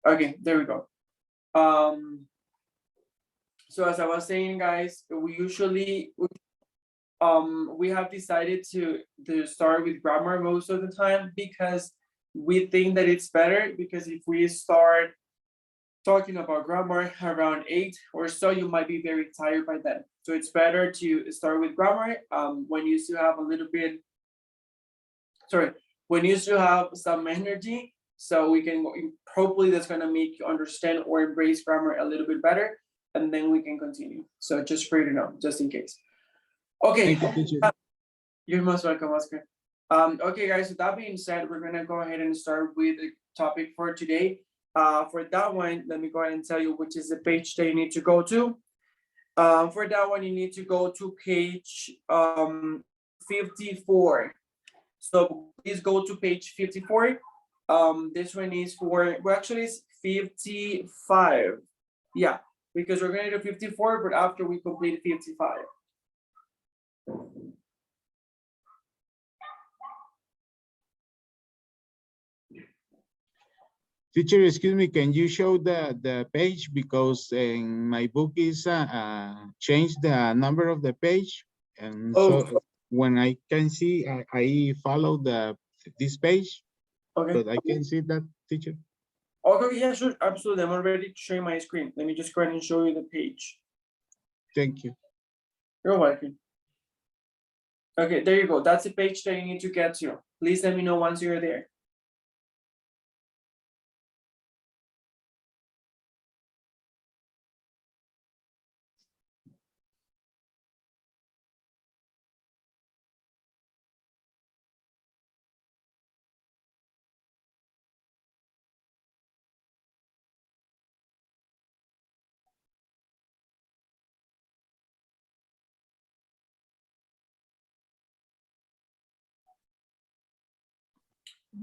Okay, there we go. So as I was saying, guys, we usually we have decided to start with grammar most of the time because we think that it's better, because if we start talking about grammar around 8 or so, you might be very tired by then. So it's better to start with grammar when you still have a little bit, when you still have some energy, so we can, hopefully that's gonna make you understand or embrace grammar a little bit better, and then we can continue. So just for you to know, just in case. Okay. Thank you, teacher. You're most welcome, Oscar. Okay, guys, with that being said, we're gonna go ahead and start with the topic for today. For that one, let me go ahead and tell you which is the page that you need to go to. For that one, you need to go to page 54. So please go to page 54. This one is for, well, actually it's 55. Yeah, because we're gonna do 54, but after we complete 55. Teacher, excuse me, can you show the page? Because in my book is change the number of the page. And so when I can see, I follow this page, Okay. but I can see that, teacher. Okay, yeah, sure, absolutely. I'm already sharing my screen. Let me just go ahead and show you the page. Thank you. You're welcome. Okay, there you go. That's the page that you need to get to. Please let me know once you're there.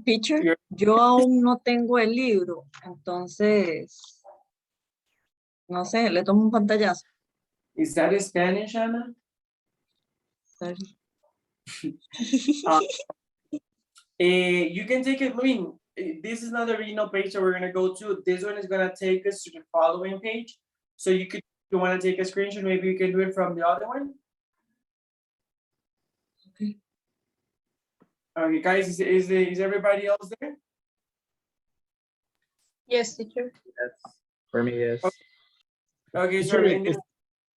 Teacher, yo aún no tengo el libro, entonces, no sé, le tomo un pantallazo. Is that in Spanish, Anna? Sorry. You can take it, I mean, this is not the original page that we're gonna go to. This one is gonna take us to the following page. So you could, if you wanna take a screenshot, maybe you can do it from the other one. Okay. Okay, guys, is everybody else there? Yes, teacher. Yes. For me, yes. Okay, Teacher, sorry.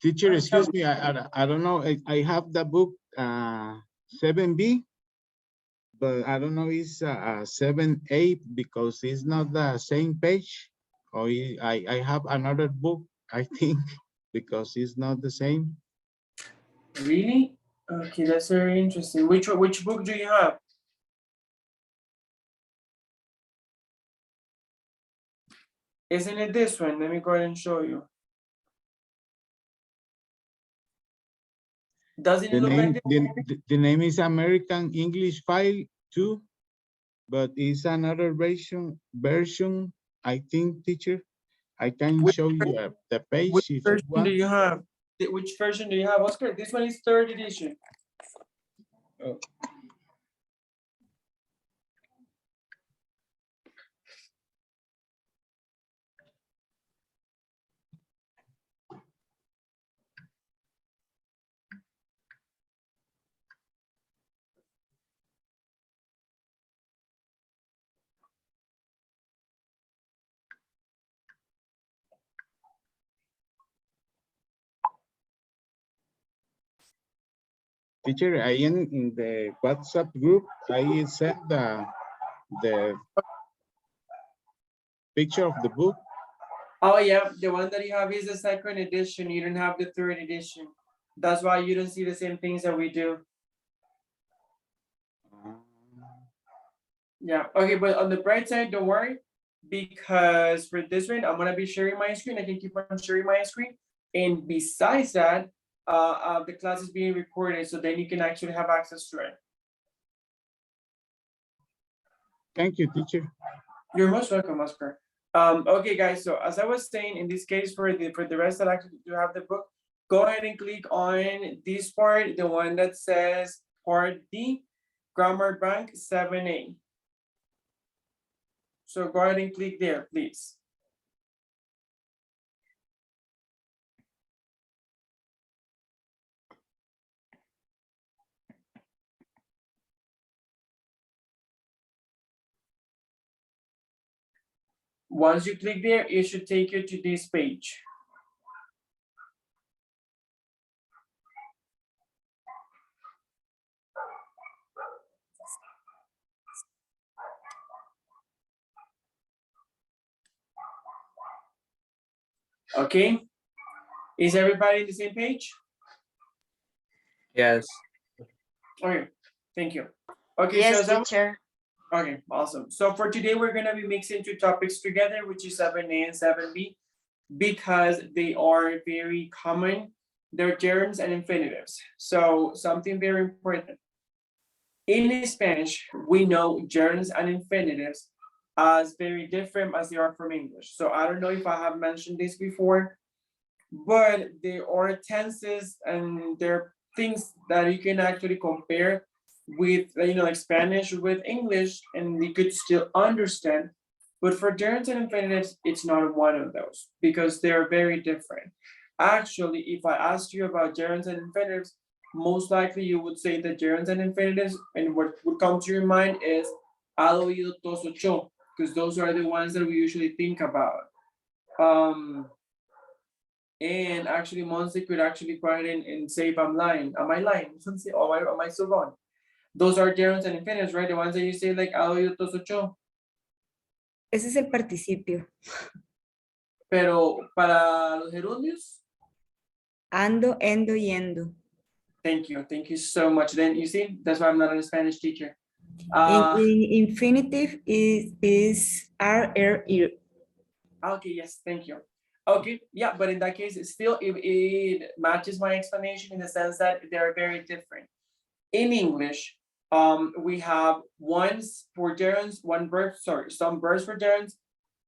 teacher, excuse me, I don't know, I have the book 7B, but I don't know, it's 7A because it's not the same page. Or I have another book, I think, because it's not the same. Really? Okay, that's very interesting. Which book do you have? Isn't it this one? Let me go ahead and show you. Doesn't it look like this? The name is American English File 2, but it's another version, I think, teacher. I can show you the page Which if you version want. do you have? Which version do you have, Oscar? This one is 3rd edition. Oh. Teacher, I in the WhatsApp group, I sent the picture of the book. Oh yeah, the one that you have is the 2nd edition. You don't have the 3rd edition. That's why you don't see the same things that we do. Yeah, okay, but on the bright side, don't worry, because for this one, I'm gonna be sharing my screen. I can keep on sharing my screen. And besides that, the class is being recorded, so then you can actually have access to it. Thank you, teacher. You're most welcome, Oscar. Okay, guys, so as I was saying, in this case, for the rest that actually do have the book, go ahead and click on this part, the one that says Part D, Grammar Bank 7A. So go ahead and click there, please. Once you click there, it should take you to this page. Okay, is everybody in the same page? Yes. Okay, thank you. Okay, Yes, so that teacher. okay, awesome. So for today, we're gonna be mixing two topics together, which is 7A and 7B, because they are very common. They're gerunds and infinitives. So something very important. In Spanish, we know gerunds and infinitives as very different as they are from English. So I don't know if I have mentioned this before, but there are tenses and there are things that you can actually compare with, like Spanish with English, and you could still understand. But for gerunds and infinitives, it's not one of those because they're very different. Actually, if I asked you about gerunds and infinitives, most likely you would say that gerunds and infinitives, and what would come to your mind is "ha oído todos ocho," because those are the ones that we usually think about. And actually, Monse could actually go ahead and say if I'm lying. Am I lying? Or am I still wrong? Those are gerunds and infinitives, right? The ones that you say like "ha oído todos ocho." Ese es el participio. Pero para los gerundios, Ando, endo, yendo. thank you so much. Then you see, that's why I'm not a Spanish teacher. In infinitive is are, ir. Okay, yes, thank you. Okay, yeah, but in that case, it's still, it matches my explanation in the sense that they're very different. In English, we have ones for gerunds, some verbs for gerunds,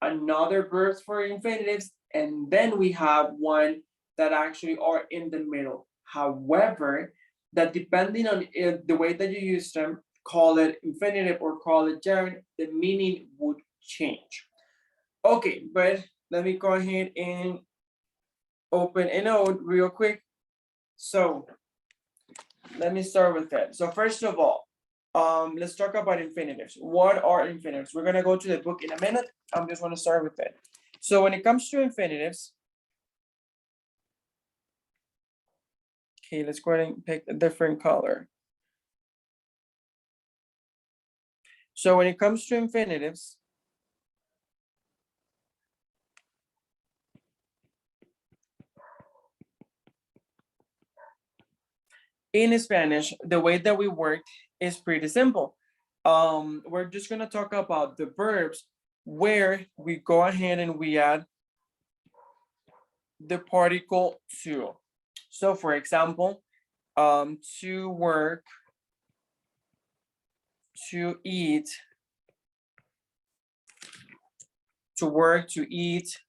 another verbs for infinitives, and then we have one that actually are in the middle. However, that depending on the way that you use them, call it infinitive or call it gerund, the meaning would change. Okay, but let me go ahead and open a note real quick. So let me start with that. So first of all, let's talk about infinitives. What are infinitives? We're gonna go to the book in a minute. I'm just gonna start with that. So when it comes to infinitives, okay, let's go ahead and pick a different color. So when it comes to infinitives, in Spanish, the way that we work is pretty simple. We're just gonna talk about the verbs where we go ahead and we add the particle to. So for example, to work, to eat, to work, to eat,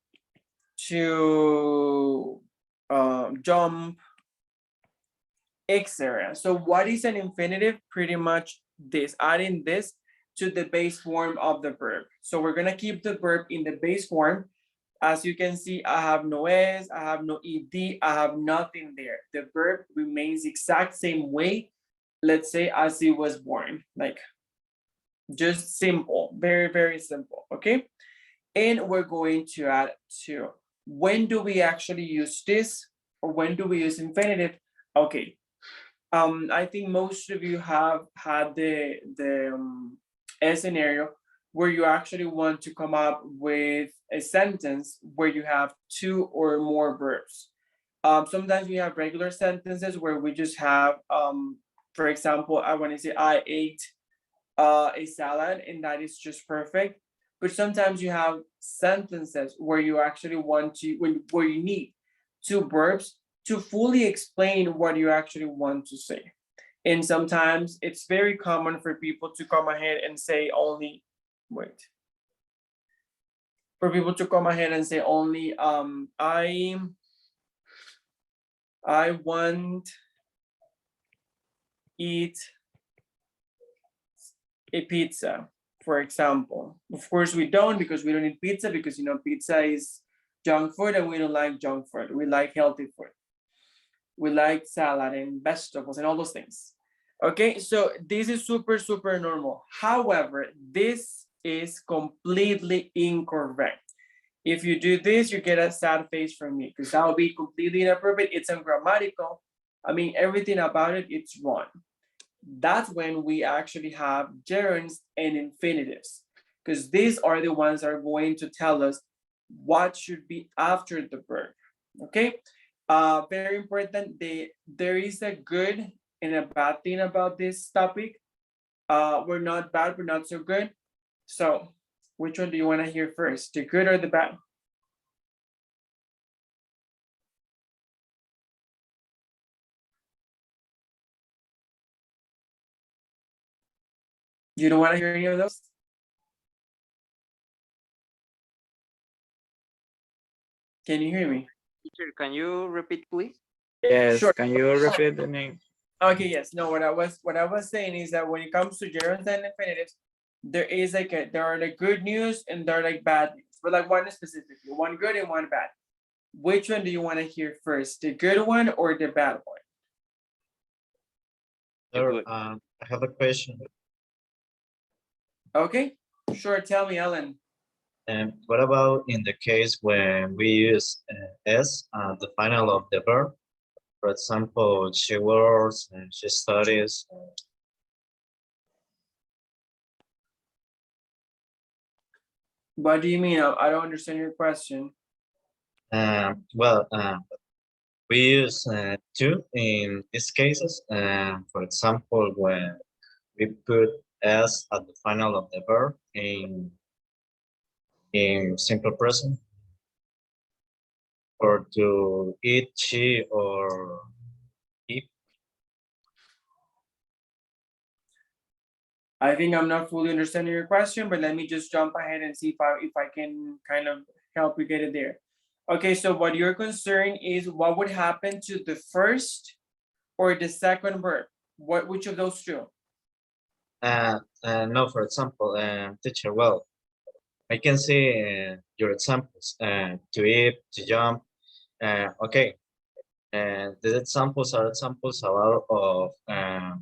to jump, etc. So what is an infinitive? Pretty much this, adding this to the base form of the verb. So we're gonna keep the verb in the base form. As you can see, I have no s, I have no ed, I have nothing there. The verb remains exact same way, let's say, as it was born, like just simple, very, very simple, okay? And we're going to add to. When do we actually use this? Or when do we use infinitive? Okay, I think most of you have had the scenario where you actually want to come up with a sentence where you have two or more verbs. Sometimes we have regular sentences where we just have, for example, I want to say I ate a salad, and that is just perfect. But sometimes you have sentences where you actually want to, where you need two verbs to fully explain what you actually want to say. And sometimes it's very common for people to come ahead and say only, for people to come ahead and say only, I want eat a pizza, for example. Of course we don't, because we don't eat pizza, because pizza is junk food and we don't like junk food. We like healthy food. We like salad and vegetables and all those things. Okay, so this is super, super normal. However, this is completely incorrect. If you do this, you get a sad face from me because that will be completely inappropriate. It's ungrammatical. I mean, everything about it, it's wrong. That's when we actually have gerunds and infinitives, because these are the ones that are going to tell us what should be after the verb. Okay, very important. There is a good and a bad thing about this topic. We're not bad, we're not so good. So which one do you want to hear first, the good or the bad? You don't want to hear any of those? Can you hear me? Teacher, can you repeat, please? Yes, Sure. can you repeat the name? Okay, yes. No, what I was saying is that when it comes to gerunds and infinitives, there is like there are like good news and there are like bad news, but like one specifically, one good and one bad. Which one do you want to hear first, the good one or the bad one? Sir, Sir, I have a question. Okay, sure. Tell me, Ellen. And what about in the case when we use S at the final of the verb? For example, she works and she studies. What do you mean? I don't understand your question. Well, we use to in these cases. For example, when we put S at the final of the verb in simple present, or to eat, she, or eat. I think I'm not fully understanding your question, but let me just jump ahead and see if I can kind of help you get it there. Okay, so what you're concerned is what would happen to the first or the second verb? Which of those two? No, for example, teacher, well, I can see your examples, to eat, to jump. Okay, and the examples are examples of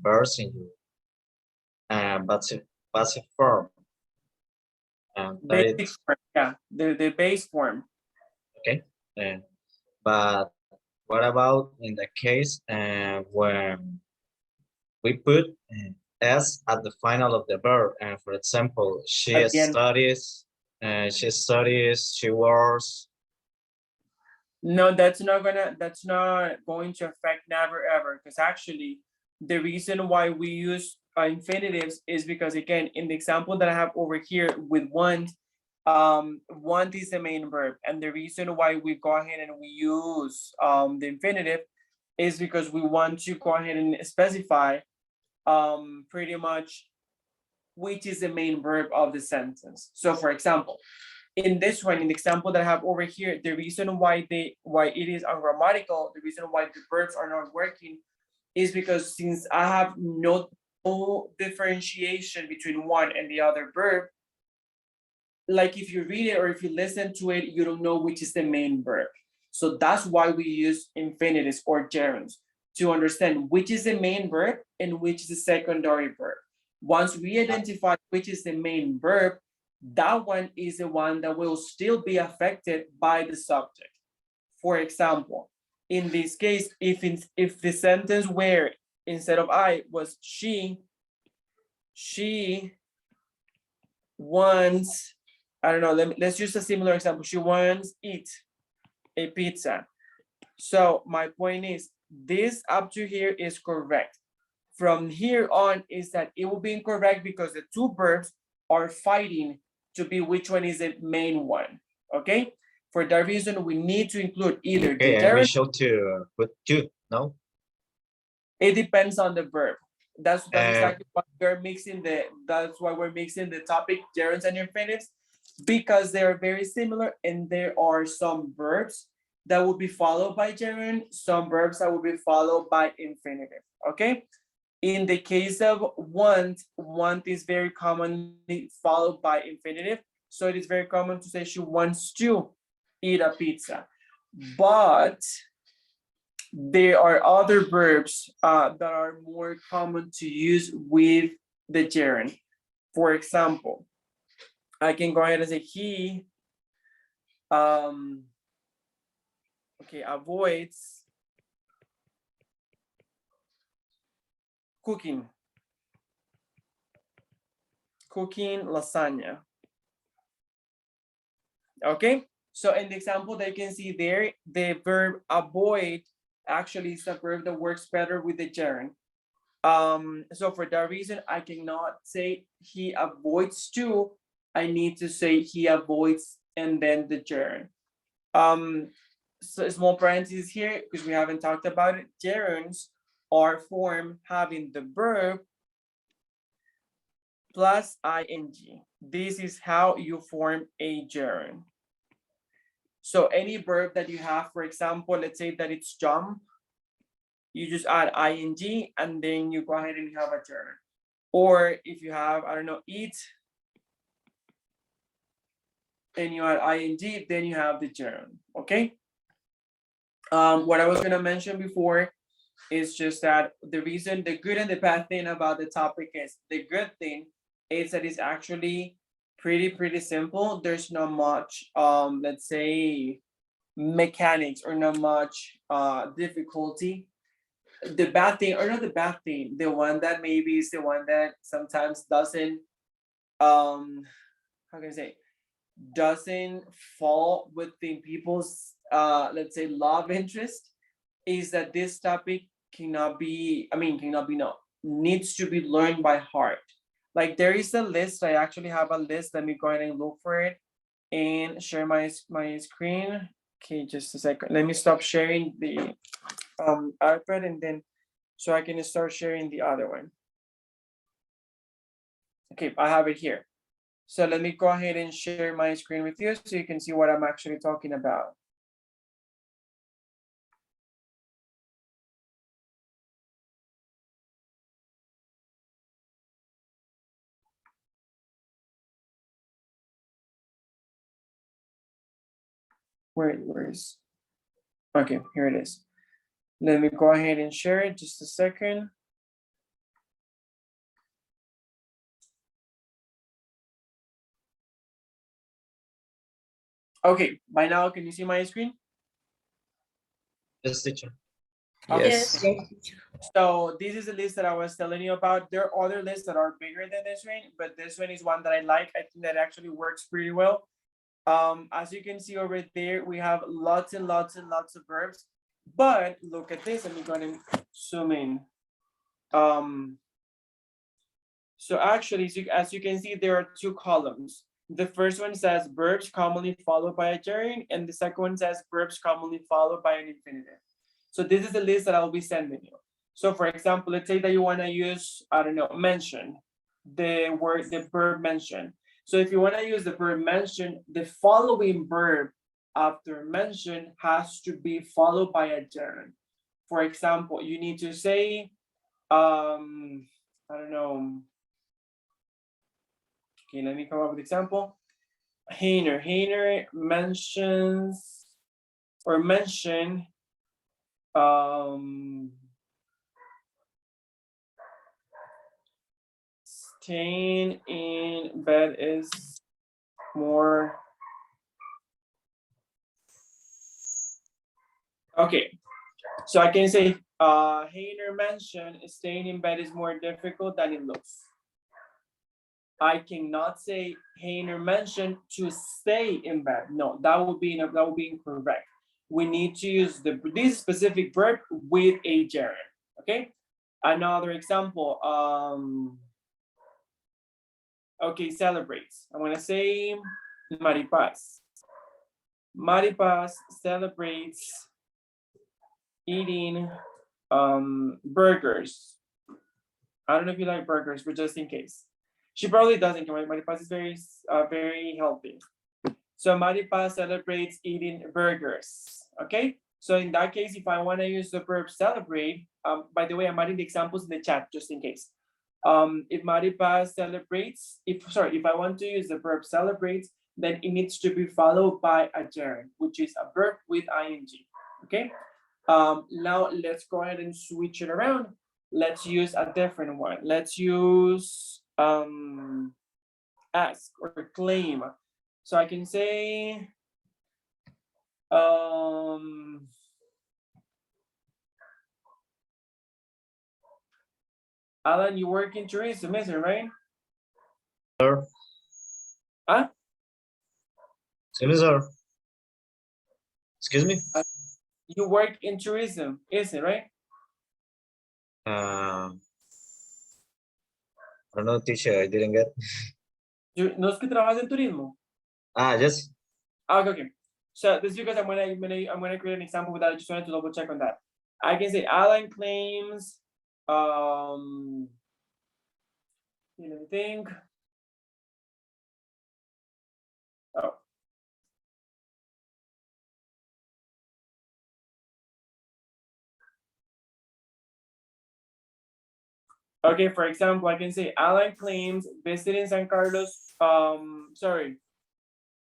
verbs in passive form. That Basic it's form, yeah, the base form. okay. But what about in the case when we put S at the final of the verb? For example, she At the end. studies, she works. No, that's not going to affect never ever, because actually the reason why we use infinitives is because, again, in the example that I have over here with want, want is the main verb, and the reason why we go ahead and we use the infinitive is because we want to go ahead and specify pretty much which is the main verb of the sentence. So for example, in this one, in the example that I have over here, the reason why it is ungrammatical, the reason why the verbs are not working is because since I have no differentiation between one and the other verb, like if you read it or if you listen to it, you don't know which is the main verb. So that's why we use infinitives or gerunds, to understand which is the main verb and which is the secondary verb. Once we identify which is the main verb, that one is the one that will still be affected by the subject. For example, in this case, if the sentence where instead of I was she wants, I don't know, let's use a similar example. She wants eat a pizza. So my point is, this up to here is correct. From here on is that it will be incorrect because the two verbs are fighting to be which one is the main one, okay? For that reason, we need to include either Okay, the and we gerund. should to put two, no? It depends on the verb. That's exactly why that's why we're mixing the topic gerunds and infinitives, because they are very similar, and there are some verbs that will be followed by gerund, some verbs that will be followed by infinitive, okay? In the case of want is very commonly followed by infinitive. So it is very common to say she wants to eat a pizza. But there are other verbs that are more common to use with the gerund. For example, I can go ahead and say he okay, avoids cooking lasagna. Okay, so in the example that you can see there, the verb avoid actually is a verb that works better with the gerund. So for that reason, I cannot say he avoids to. I need to say he avoids and then the gerund. So small parentheses here because we haven't talked about it. Gerunds are formed having the verb plus ing. This is how you form a gerund. So any verb that you have, for example, let's say that it's jump, you just add ing and then you go ahead and have a gerund. Or if you have, I don't know, eat, and you add ing, then you have the gerund, okay? What I was gonna mention before is just that the reason, the good and the bad thing about the topic is, the good thing is that it's actually pretty simple. There's not much, let's say, mechanics or not much difficulty. The bad thing, or not the bad thing, the one that maybe is the one that sometimes doesn't, how can I say, doesn't fall within people's, let's say, love interest, is that this topic cannot be, no, needs to be learned by heart. Like there is a list, I actually have a list, let me go ahead and look for it and share my screen. Okay, just a second, let me stop sharing the iPad and then, so I can start sharing the other one. Okay, I have it here. So let me go ahead and share my screen with you so you can see what I'm actually talking about. Where is, okay, here it is. Let me go ahead and share it, just a second. Okay, by now, can you see my screen? Yes, teacher. Yes. So this is the list that I was telling you about. There are other lists that are bigger than this one, but this one is one that I like. I think that actually works pretty well. As you can see over there, we have lots and lots and lots of verbs, but look at this. Let me go ahead and zoom in. So actually, as you can see, there are two columns. The first one says verbs commonly followed by a gerund, and the second one says verbs commonly followed by an infinitive. So this is the list that I'll be sending you. So for example, let's say that you want to use, I don't know, mention, the verb mention. So if you want to use the verb mention, the following verb after mention has to be followed by a gerund. For example, you need to say, I don't know. Okay, let me come up with example. Heiner mentions or mention staying in bed is more. Okay, so I can say Heiner mentioned staying in bed is more difficult than it looks. I cannot say Heiner mentioned to stay in bed. No, that would be incorrect. We need to use this specific verb with a gerund. Okay. Another example. Okay, celebrates. I'm gonna say Maripaz. Maripaz celebrates eating burgers. I don't know if you like burgers, but just in case. She probably doesn't. Maripaz is very healthy. So Maripaz celebrates eating burgers. Okay. So in that case, if I want to use the verb celebrate, by the way, I'm adding the examples in the chat just in case. If Maripaz celebrates, if I want to use the verb celebrates, then it needs to be followed by a gerund, which is a verb with ing. Okay. Now let's go ahead and switch it around. Let's use a different one. Let's use ask or claim. So I can say, Alan, you work in tourism, isn't it, right? Sir. Huh? Excuse me, sir. Excuse me. You work in tourism, isn't it, right? I don't know, teacher. I didn't get. ¿No es que trabajas en turismo? Yes. Okay, okay. So this is because I'm gonna create an example with that. I just wanted to double check on that. I can say Alan claims, let me think. Oh. Okay, for example, I can say Alan claims visiting San Carlos, sorry,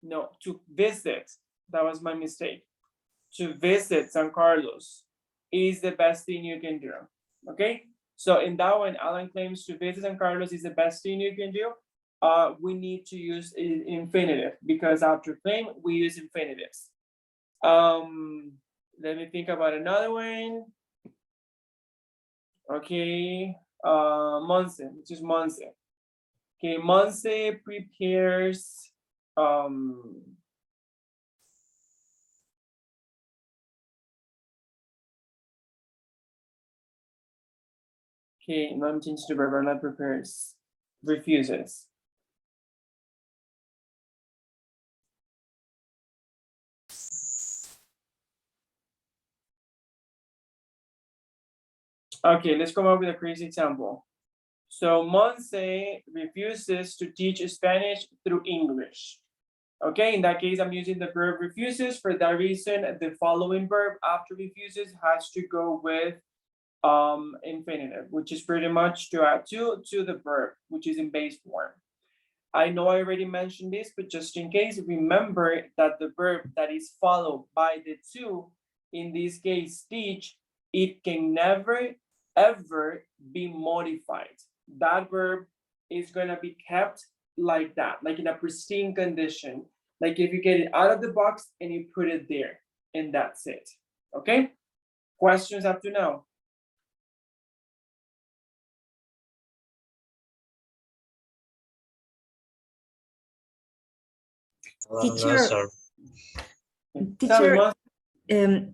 no, to visit, that was my mistake. To visit San Carlos is the best thing you can do, okay? So in that one, Alan claims to visit San Carlos is the best thing you can do. We need to use infinitive because after claim, we use infinitives. Let me think about another one. Okay, Monse, which is Monse. Okay, Monse prepares, okay, no, I'm changing the verb, not prepares, refuses. Okay, let's come up with a crazy example. So Monse refuses to teach Spanish through English. Okay, in that case, I'm using the verb refuses. For that reason, the following verb after refuses has to go with infinitive, which is pretty much to add to the verb, which is in base form. I know I already mentioned this, but just in case, remember that the verb that is followed by the to, in this case, teach, it can never, ever be modified. That verb is gonna be kept like that, like in a pristine condition. Like if you get it out of the box and you put it there, and that's it, okay? Questions up to now? No, Teacher, sir. Tell me, teacher, Mon.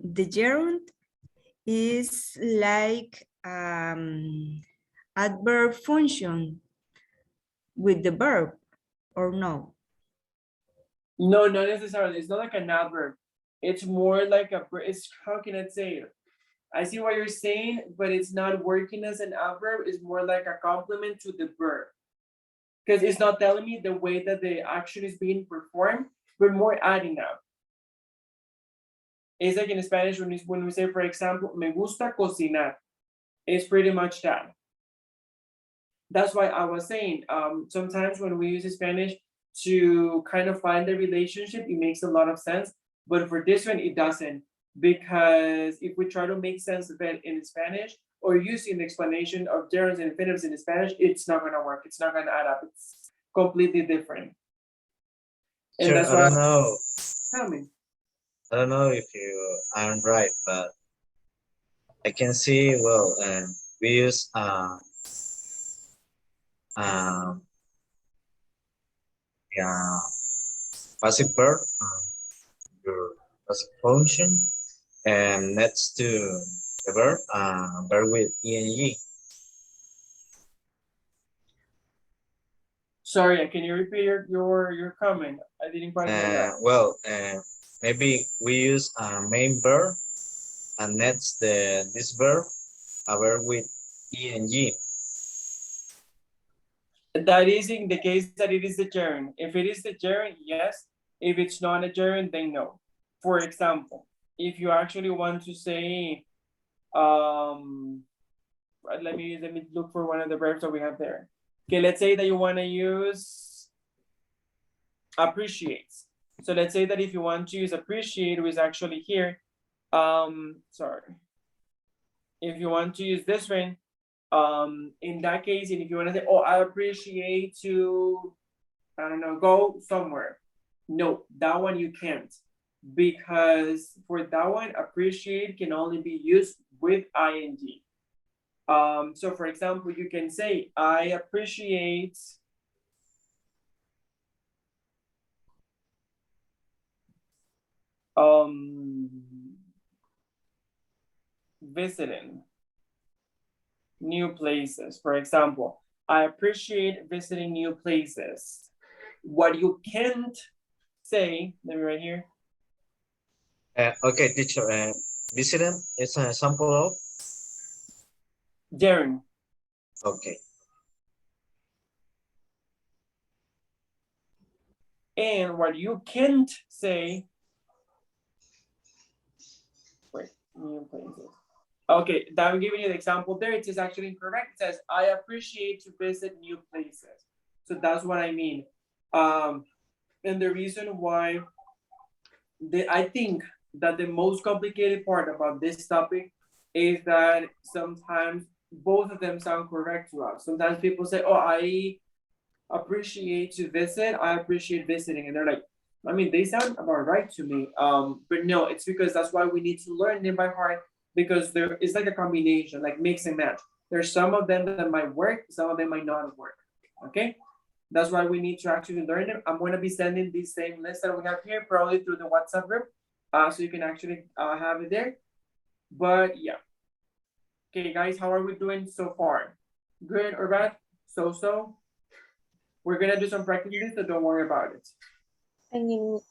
the gerund is like adverb function with the verb, or no? No, not necessarily. It's not like an adverb. It's more like it's, how can I say it? I see what you're saying, but it's not working as an adverb. It's more like a complement to the verb. Because it's not telling me the way that the action is being performed, but more adding up. It's like in Spanish when we say, for example, me gusta cocinar. It's pretty much that. That's why I was saying, sometimes when we use Spanish to kind of find the relationship, it makes a lot of sense. But for this one, it doesn't. Because if we try to make sense of it in Spanish or using the explanation of gerunds and infinitives in Spanish, it's not gonna work. It's not gonna add up. It's completely different. And Sure, that's I why, don't know. tell me. I don't know if you aren't right, but I can see, well, we use yeah, passive verb, your passive function, and next to the verb, verb with ing. Sorry, can you repeat your comment? I didn't quite hear that. Well, maybe we use main verb, and next this verb, a verb with ing. That is in the case that it is the gerund. If it is the gerund, yes. If it's not a gerund, then no. For example, if you actually want to say, let me look for one of the verbs that we have there. Okay, let's say that you want to use appreciates. So let's say that if you want to use appreciate, which is actually here, sorry. If you want to use this one, in that case, and if you want to say, oh, I appreciate to I don't know, go somewhere. No, that one you can't. Because for that one, appreciate can only be used with ing. So for example, you can say, I appreciate visiting new places. For example, I appreciate visiting new places. What you can't say, let me right here. Okay, teacher, visiting is an example of, Darren, okay. and what you can't say, wait, new places. Okay, that I'm giving you the example there. It is actually incorrect. It says, I appreciate to visit new places. So that's what I mean. And the reason why I think that the most complicated part about this topic is that sometimes both of them sound correct to us. Sometimes people say, oh, I appreciate to visit, I appreciate visiting. And they're like, I mean, they sound about right to me. But no, it's because that's why we need to learn them by heart, because there is like a combination, like mix and match. There's some of them that might work, some of them might not work. Okay. That's why we need to actually learn them. I'm going to be sending the same list that we have here, probably through the WhatsApp group, so you can actually have it there. But yeah. Okay, guys, how are we doing so far? Good or bad? So. We're going to do some practice, so don't worry about it. I need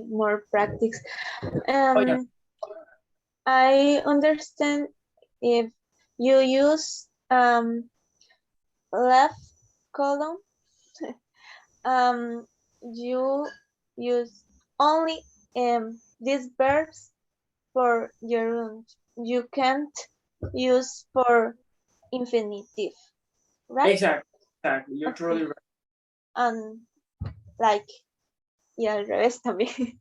more practice. Yeah. I understand if you use left column, you use only these verbs for gerund. You can't use for infinitive, right? Exactly. You're Okay. totally right. Like, yeah, al revés también.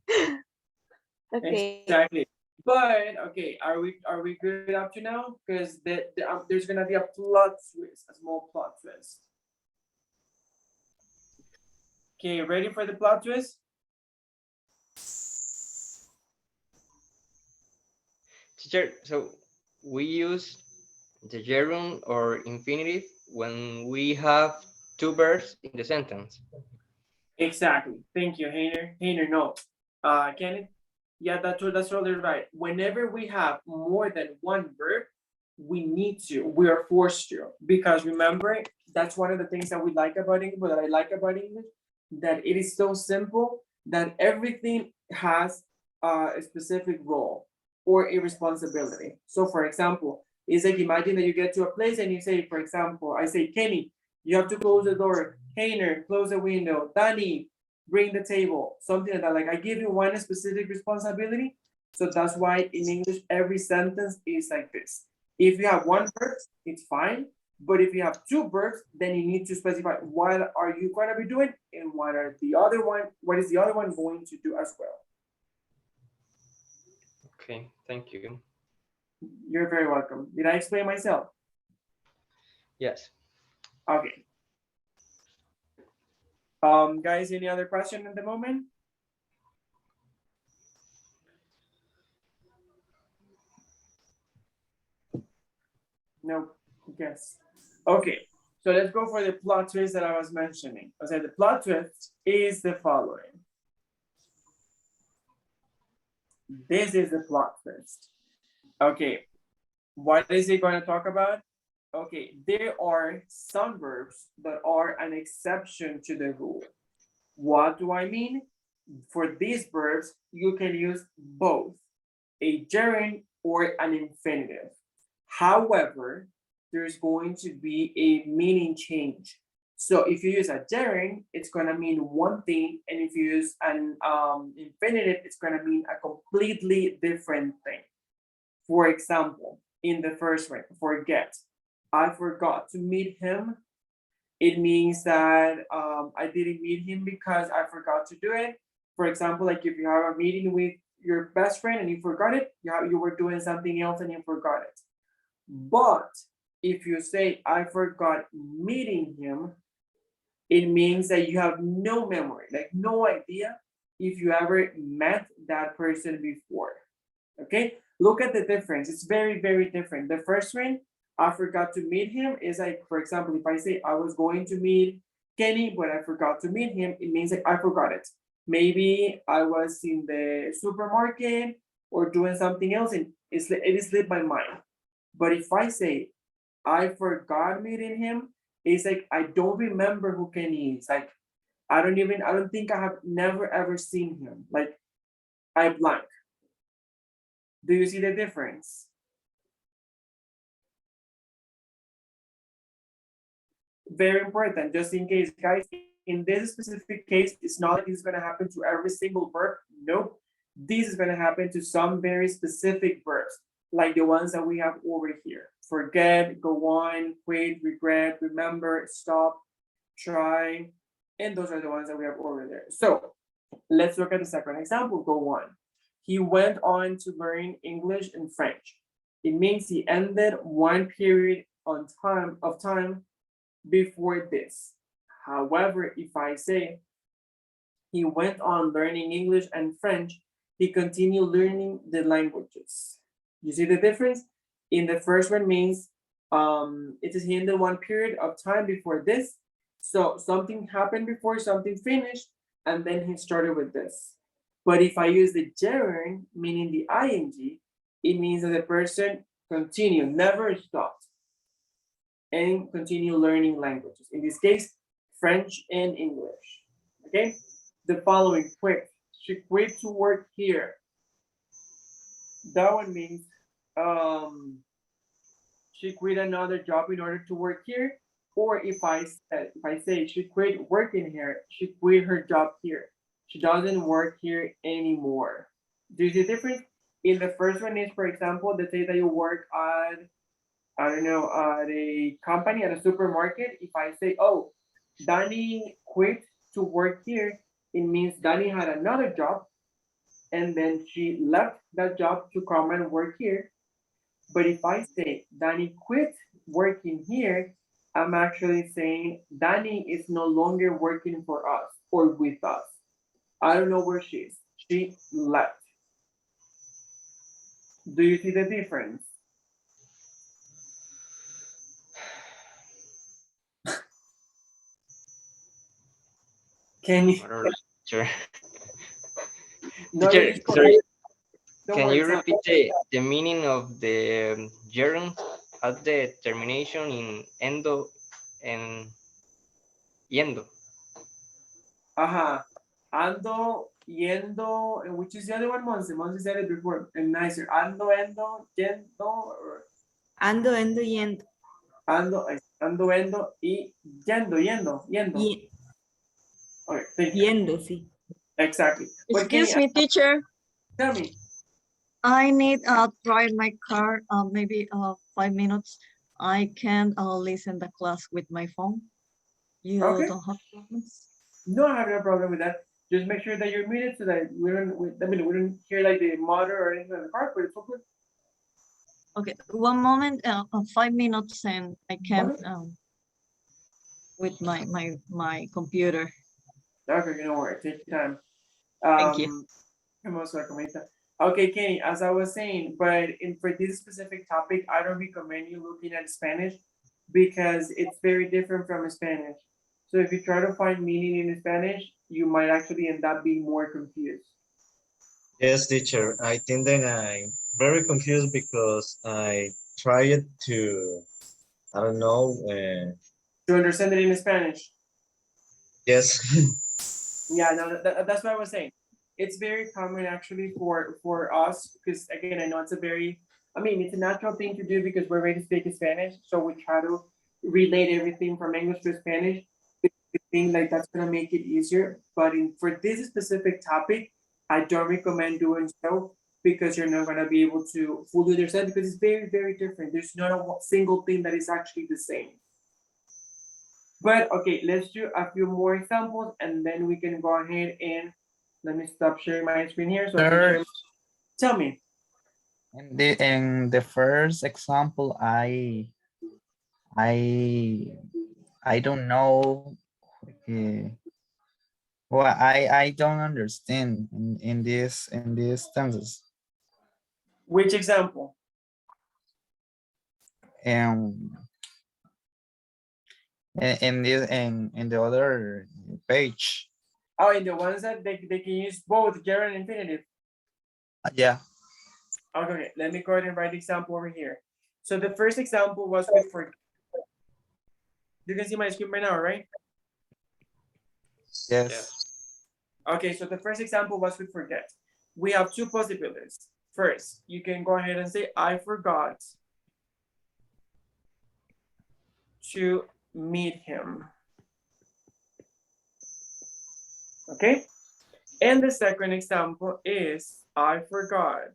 Okay. Exactly. But okay, are we good up to now? Because there's gonna be a plot twist, a small plot twist. Okay, ready for the plot twist? Teacher, so we use the gerund or infinitive when we have two verbs in the sentence. Exactly. Thank you, Hainer, no. Kenneth? Yeah, that's totally right. Whenever we have more than one verb, we are forced to, because remember, that's one of the things that we like about English, that I like about English, that it is so simple that everything has a specific role or a responsibility. So for example, it's like, imagine that you get to a place and you say, for example, I say, Kenny, you have to close the door. Hainer, close the window. Danny, bring the table. Something like that. Like I give you one specific responsibility. So that's why in English, every sentence is like this. If you have one verb, it's fine. But if you have two verbs, then you need to specify what are you going to be doing and what is the other one going to do as well. Okay, thank you. You're very welcome. Did I explain myself? Yes. Okay. Guys, any other question at the moment? No. Yes. Okay. So let's go for the plot twist that I was mentioning. I said the plot twist is the following. This is the plot twist. Okay. What is it going to talk about? Okay, there are some verbs that are an exception to the rule. What do I mean? For these verbs, you can use both a gerund or an infinitive. However, there's going to be a meaning change. So if you use a gerund, it's going to mean one thing, and if you use an infinitive, it's going to mean a completely different thing. For example, in the first one, forget. I forgot to meet him. It means that I didn't meet him because I forgot to do it. For example, like if you have a meeting with your best friend and you forgot it, you were doing something else and you forgot it. But if you say, I forgot meeting him, it means that you have no memory, like no idea if you ever met that person before. Okay, look at the difference. It's very, very different. The first one, I forgot to meet him, is like, for example, if I say I was going to meet Kenny, but I forgot to meet him, it means like I forgot it. Maybe I was in the supermarket or doing something else and it slipped my mind. But if I say I forgot meeting him, it's like I don't remember who Kenny is. Like I don't think I have never ever seen him. Like I blank. Do you see the difference? Very important, just in case, guys. In this specific case, it's not like it's going to happen to every single verb. Nope. This is going to happen to some very specific verbs, like the ones that we have over here. Forget, go on, quit, regret, remember, stop, try. And those are the ones that we have over there. So let's look at the second example. Go on. He went on to learn English and French. It means he ended one period of time before this. However, if I say he went on learning English and French, he continued learning the languages. You see the difference? In the first one means it is he ended one period of time before this. So something happened before something finished, and then he started with this. But if I use the gerund, meaning the ing, it means that the person continued, never stopped, and continue learning languages. In this case, French and English. Okay? The following, quit. She quit to work here. That one means she quit another job in order to work here. Or if I say she quit working here, she quit her job here. She doesn't work here anymore. Do you see the difference? In the first one is, for example, let's say that you work at, I don't know, at a company, at a supermarket. If I say, oh, Danny quit to work here, it means Danny had another job and then she left that job to come and work here. But if I say Danny quit working here, I'm actually saying Danny is no longer working for us or with us. I don't know where she is. She left. Do you see the difference? Can you? Sure. No, Teacher, don't sorry, can worry, you Sam. repeat the meaning of the gerund at the termination in endo and yendo? Ando, yendo, and which is the other one, Monse? Monse said it before, and nicer. Ando, endo, yendo, or Ando, endo, yendo. ando, endo, y yendo. Okay, thank you. Yendo, sí. Exactly. But can Excuse you me, teacher. tell me? I need drive my car, maybe 5 minutes. I can listen the class with my phone. You Okay. don't have problems? No, I have no problem with that. Just make sure that you're muted so that we don't hear like the motor or anything in the car, but it's okay. Okay, one moment, 5 minutes, and I can Okay. with my computer. Okay, you know what? Take your time. Thank you. You're most welcome, Anita. Okay, Kenny, as I was saying, but for this specific topic, I don't recommend you looking at Spanish because it's very different from Spanish. So if you try to find meaning in Spanish, you might actually end up being more confused. Yes, teacher. I think that I'm very confused because I tried to, I don't know. To understand it in Spanish. Yes. Yeah, no, that's what I was saying. It's very common actually for us because again, I know it's it's a natural thing to do because we're ready to speak Spanish, so we try to relate everything from English to Spanish. We think like that's gonna make it easier, but for this specific topic, I don't recommend doing so because you're not gonna be able to fully understand because it's very, very different. There's not a single thing that is actually the same. But okay, let's do a few more examples and then we can go ahead and let me stop sharing my screen here so I can share. Tell me. In the first example, I don't know Okay. Well, I don't understand in these tenses. Which example? And in the other page. Oh, in the ones that they can use both gerund and infinitive. Yeah. Okay, let me go ahead and write the example over here. So the first example was with forget. You can see my screen right now, right? Yes. Okay, so the first example was with forget. We have two possibilities. First, you can go ahead and say, I forgot to meet him. Okay? And the second example is, I forgot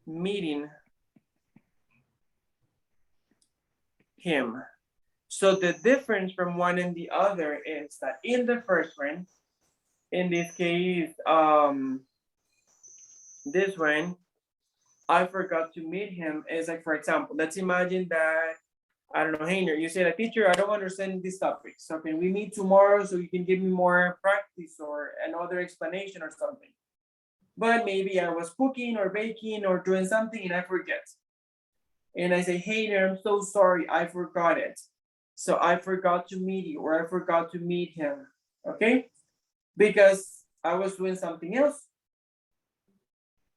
meeting him. So the difference from one and the other is that in the first one, in this case, this one, I forgot to meet him is like, for example, let's imagine that, I don't know, Heiner, you say, like, teacher, I don't understand this topic. So can we meet tomorrow so you can give me more practice or another explanation or something? But maybe I was cooking or baking or doing something and I forget. And I say, Heiner, I'm so sorry, I forgot it. So I forgot to meet you or I forgot to meet him, okay? Because I was doing something else.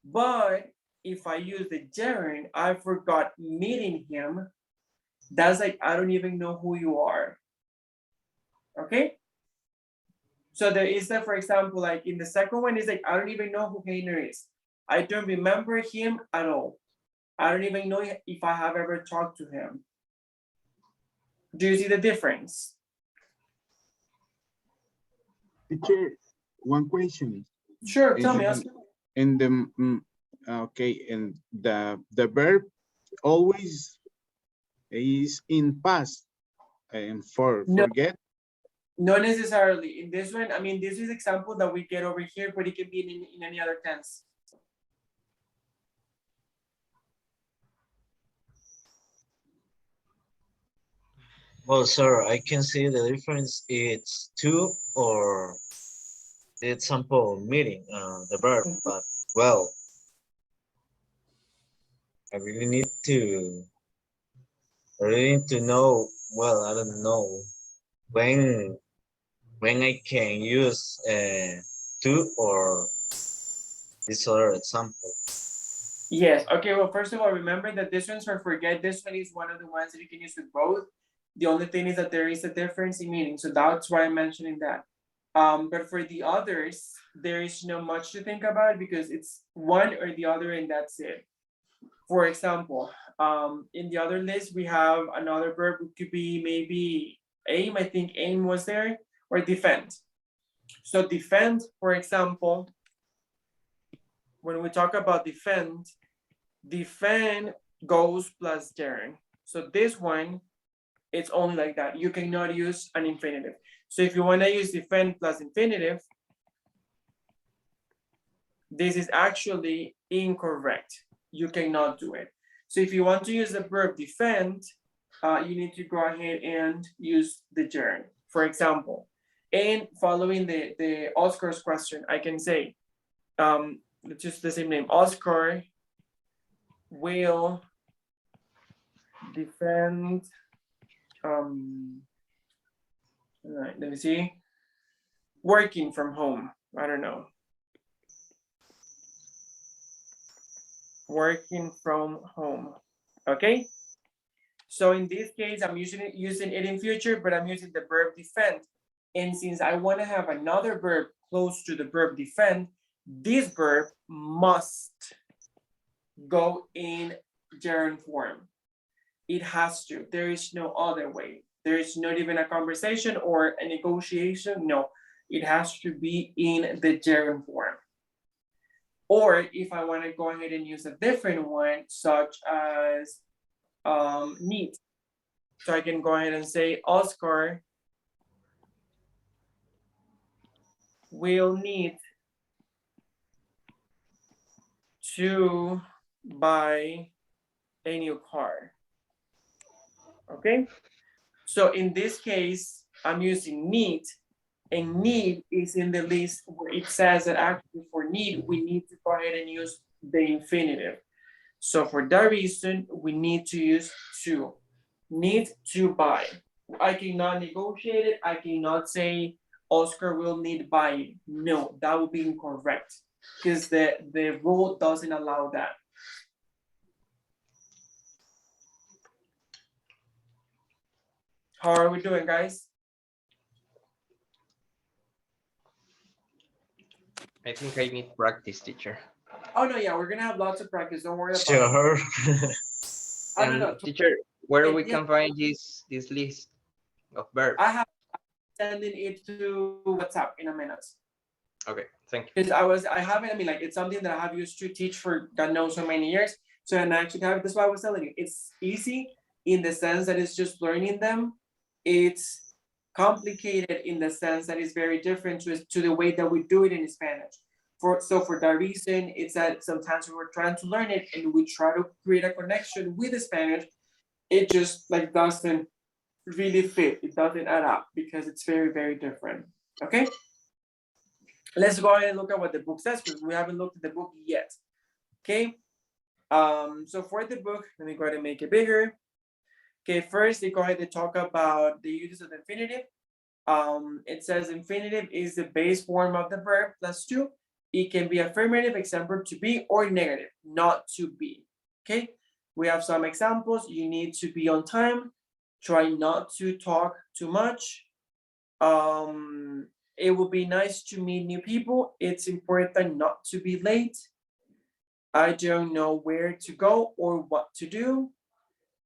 But if I use the gerund, I forgot meeting him, that's like, I don't even know who you are, okay? So there is that, for example, like in the second one is like, I don't even know who Heiner is. I don't remember him at all. I don't even know if I have ever talked to him. Do you see the difference? Teacher, one question. Sure, tell me. In the okay, and the verb always is in past and No. forget. Not necessarily. In this one, I mean, this is example that we get over here, but it can be in any other tense. Well, sir, I can see the difference. It's to or the example meeting, the verb, but well, I really need to know. Well, I don't know when I can use to or this other example. Yes. Okay. Well, first of all, remember that this one's for forget. This one is one of the ones that you can use with both. The only thing is that there is a difference in meaning. So that's why I'm mentioning that. But for the others, there is no much to think about because it's one or the other and that's it. For example, in the other list, we have another verb. It could be maybe aim. I think aim was there, or defend. So defend, for example, when we talk about defend goes plus gerund. So this one, it's only like that. You cannot use an infinitive. So if you want to use defend plus infinitive, this is actually incorrect. You cannot do it. So if you want to use the verb defend, you need to go ahead and use the gerund. For example, and following the Oscar's question, I can say, just the same name, Oscar will defend, all right, let me see, working from home. I don't know. Working from home. Okay. So in this case, I'm using it in future, but I'm using the verb defend. And since I want to have another verb close to the verb defend, this verb must go in gerund form. It has to. There is no other way. There is not even a conversation or a negotiation. No, it has to be in the gerund form. Or if I want to go ahead and use a different one, such as need. So I can go ahead and say Oscar will need to buy a new car. Okay. So in this case, I'm using need, and need is in the list where it says that actually for need, we need to go ahead and use the infinitive. So for that reason, we need to use to. Need to buy. I cannot negotiate it. I cannot say Oscar will need buying. No, that would be incorrect because the rule doesn't allow that. How are we doing, guys? I think I need practice, teacher. Oh no, yeah, we're gonna have lots of practice. Don't worry about it. Sure. Oh, no, no. Teacher, where we Yeah. can find this list of verbs? I have sending it to WhatsApp in a minute. Okay, thank you. Because I haven't, I mean, like, it's something that I have used to teach for God knows so many years. So, and I actually have, that's why I was telling you, it's easy in the sense that it's just learning them. It's complicated in the sense that it's very different to the way that we do it in Spanish. So for that reason, it's that sometimes we're trying to learn it and we try to create a connection with the Spanish. It just like doesn't really fit. It doesn't add up because it's very, very different. Okay. Let's go ahead and look at what the book says because we haven't looked at the book yet. Okay. So for the book, let me go ahead and make it bigger. Okay, first they go ahead and talk about the uses of the infinitive. It says infinitive is the base form of the verb plus to. It can be affirmative, example to be, or negative, not to be. Okay, we have some examples. You need to be on time. Try not to talk too much. It will be nice to meet new people. It's important not to be late. I don't know where to go or what to do.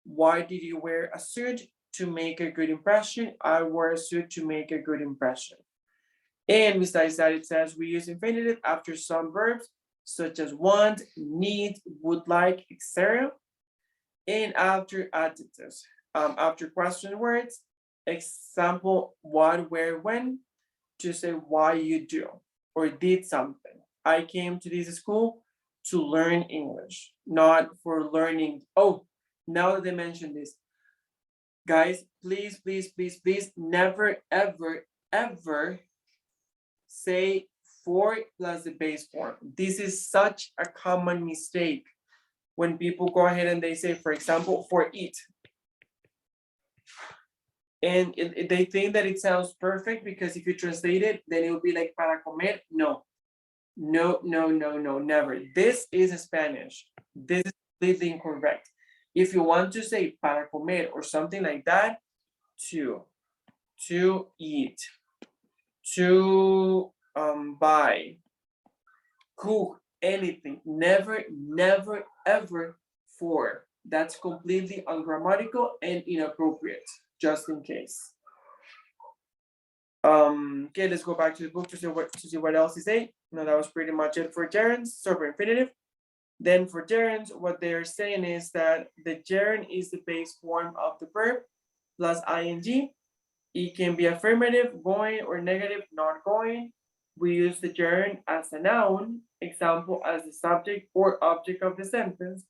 Why did you wear a suit? To make a good impression. I wore a suit to make a good impression. And besides that, it says we use infinitive after some verbs such as want, need, would like, etc. And after adjectives, after question words, example, what, where, when, to say why you do or did something. I came to this school to learn English, not for learning. Oh, now that they mentioned this, guys, please, please, please, please, never, ever, ever say for plus the base form. This is such a common mistake when people go ahead and they say, for example, for eat. And they think that it sounds perfect because if you translate it, then it will be like para comer. No, no, no, no, no, never. This is Spanish. This is completely incorrect. If you want to say para comer or something like that, to eat, to buy, cook, anything. Never, never, ever for. That's completely ungrammatical and inappropriate, just in case. Okay, let's go back to the book to see what else is saying. No, that was pretty much it for gerunds. So for infinitive. Then for gerunds, what they're saying is that the gerund is the base form of the verb plus ing. It can be affirmative, going, or negative, not going. We use the gerund as a noun, example as the subject or object of the sentence,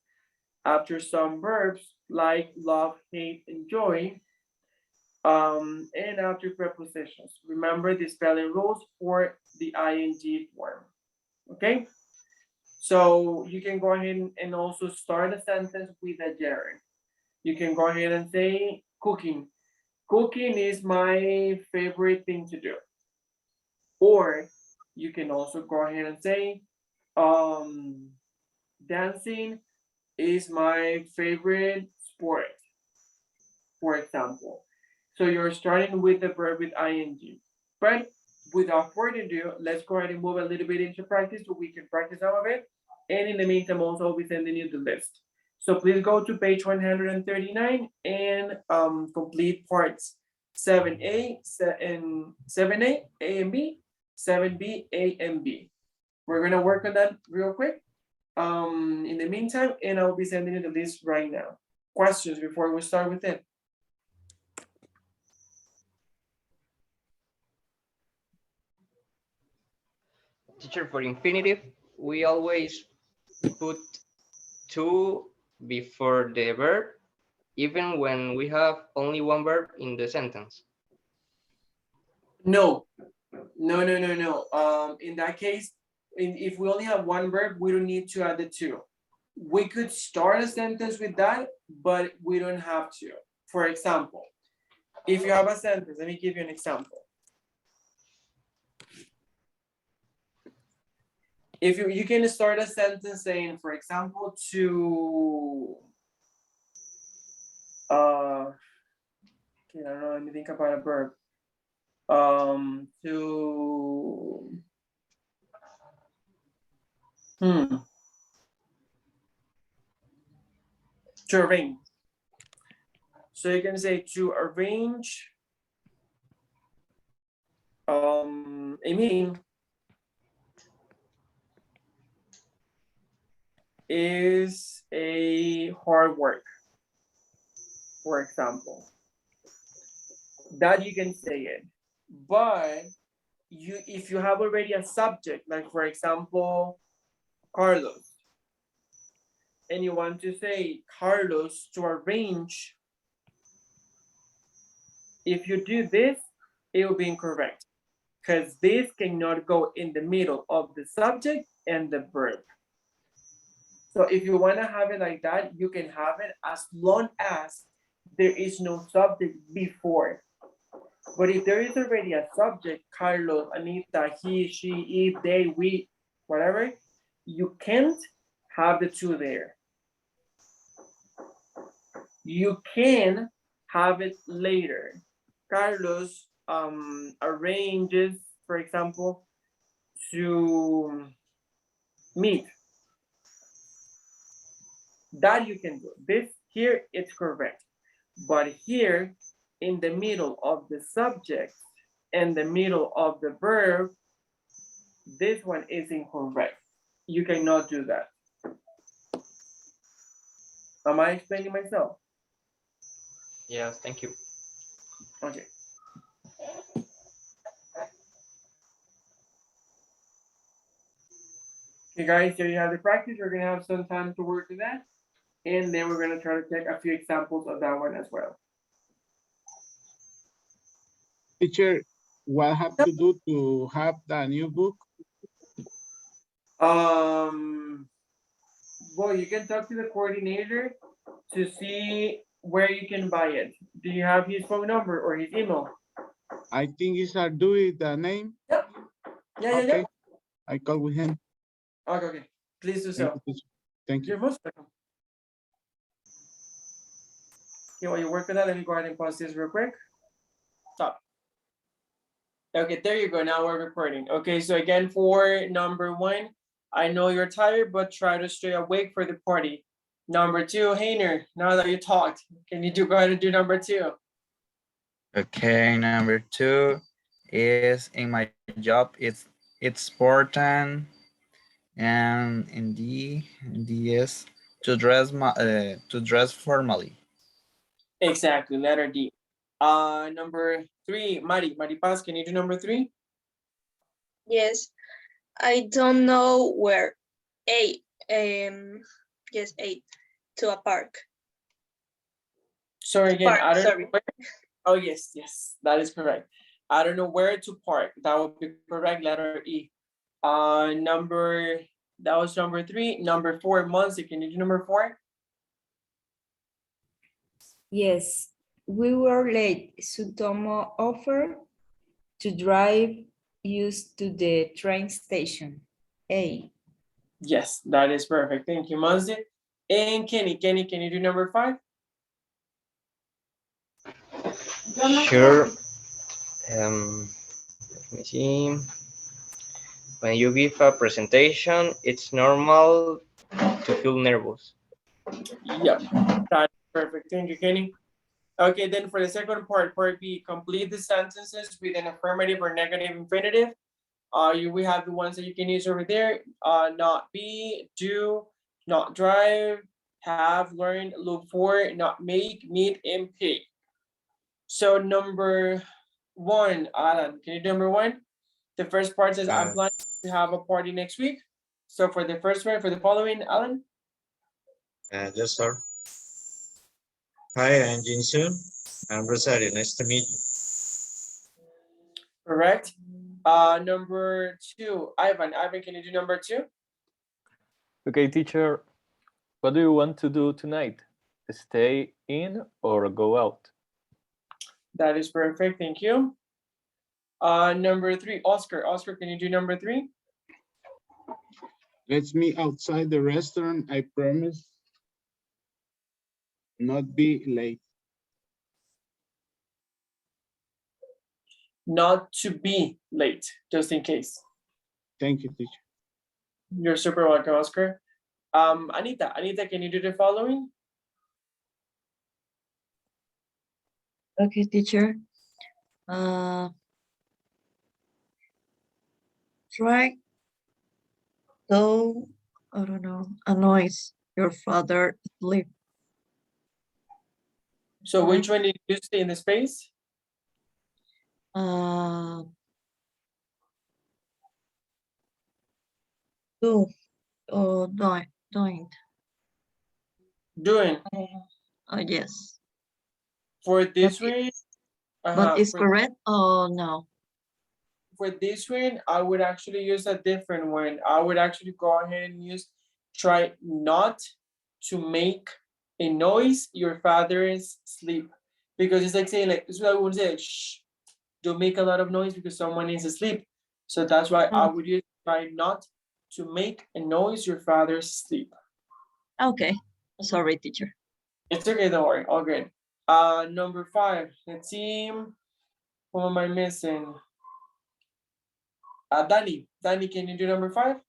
after some verbs like love, hate, enjoy, and after prepositions. Remember the spelling rules for the ing form, okay? So you can go ahead and also start a sentence with a gerund. You can go ahead and say cooking. Cooking is my favorite thing to do. Or you can also go ahead and say, dancing is my favorite sport, for example. So you're starting with the verb with ing. But without further ado, let's go ahead and move a little bit into practice so we can practice some of it. And in the meantime, also I'll be sending you the list. So please go to page 139 and complete parts 7A and 7A, A and B, 7B, A and B. We're gonna work on that real quick. In the meantime, and I'll be sending you the list right now. Questions before we start with it? Teacher, for infinitive, we always put to before the verb even when we have only one verb in the sentence? No, no. In that case, if we only have one verb, we don't need to add the two. We could start a sentence with that, but we don't have to. For example, if you have a sentence, let me give you an example. If you can start a sentence saying, for example, to okay, I don't know, let me think about a verb. To arrange. So you can say to arrange a meeting is a hard work, for example. That you can say it. But if you have already a subject, like for example, Carlos, and you want to say Carlos to arrange, if you do this, it will be incorrect because this cannot go in the middle of the subject and the verb. So if you want to have it like that, you can have it as long as there is no subject before. But if there is already a subject, Carlos, Anita, he, she, it, they, we, whatever, you can't have the two there. You can have it later. Carlos arranges, for example, to meet. That you can do. This here, it's correct. But here, in the middle of the subject and the middle of the verb, this one is incorrect. You cannot do that. Am I explaining myself? Yes, thank you. Okay. Okay, guys, so you have the practice. We're gonna have some time to work with that. And then we're gonna try to take a few examples of that one as well. Teacher, what I have to do to have the new book? Well, you can talk to the coordinator to see where you can buy it. Do you have his phone number or his email? I think it's Ardui, the name. Yeah. Okay. I call with him. Okay. Please do Thank so. you, teacher. Thank you. You're most welcome. Okay, while you work on that, let me go ahead and pause this real quick. Stop. Okay, there you go. Now we're recording. Okay, so again, for number one, I know you're tired, but try to stay awake for the party. Number two, Hainer, now that you talked, can you go ahead and do number two? Okay, number two is in my job. It's important, and in the is to dress formally. Exactly, letter D. Number three, Mari Paz, can you do number three? Yes, I don't know where. Yes, 8 to a park. Sorry again, Park, I don't sorry. know where. Oh, yes, that is correct. I don't know where to park. That would be correct, letter E. That was number three. Number four, Monse, can you do number four? Yes, we were late. Sutomo offered to drive us to the train station. A. Yes, that is perfect. Thank you, Monse. And Kenny, can you do number five? Sure. Let me see. When you give a presentation, it's normal to feel nervous. Yep, that's perfect. Thank you, Kenny. Okay, then for the second part B, complete the sentences with an affirmative or negative infinitive. We have the ones that you can use over there. Not be, do, not drive, have, learn, look for, not make, meet, and pay. So number one, Alan, can you do number one? The first part says, I'm planning to have a party next week. So for the first one, for the following, Alan? Yes, sir. Hi, I'm Jinsu. I'm Rosario. Nice to meet you. Correct. Number 2, Ivan. Ivan, can you do number 2? Okay, teacher, what do you want to do tonight? Stay in or go out? That is perfect. Thank you. Number 3, Oscar. Oscar, can you do number 3? Let's meet outside the restaurant. I promise not be late. Not to be late, just in case. Thank you, teacher. You're super welcome, Oscar. Anita, can you do the following? Okay, teacher. Try to, I don't know, annoys your father sleep. So which one did you say in the space? Do or don't. Doing. Yes. For this But one, But is for correct or no? this one, I would actually use a different one. I would actually go ahead and use try not to make a noise your father is asleep. Because it's like saying like this is what I would say, like, shh, don't make a lot of noise because someone is asleep. So that's why I would use try not to make a noise your father is asleep. Okay. Sorry, teacher. It's okay, don't worry, all good. Number 5, let's see. Who am I missing? Danny, can you do number 5?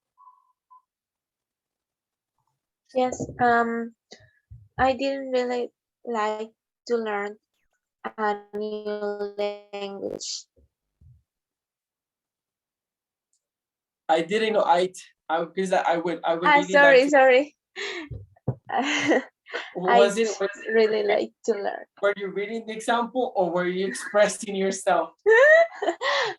Yes. I didn't really like to learn a new language. I didn't know because I would really like Sorry, to. sorry. Was it really like to learn. were you reading the example or were you expressing yourself?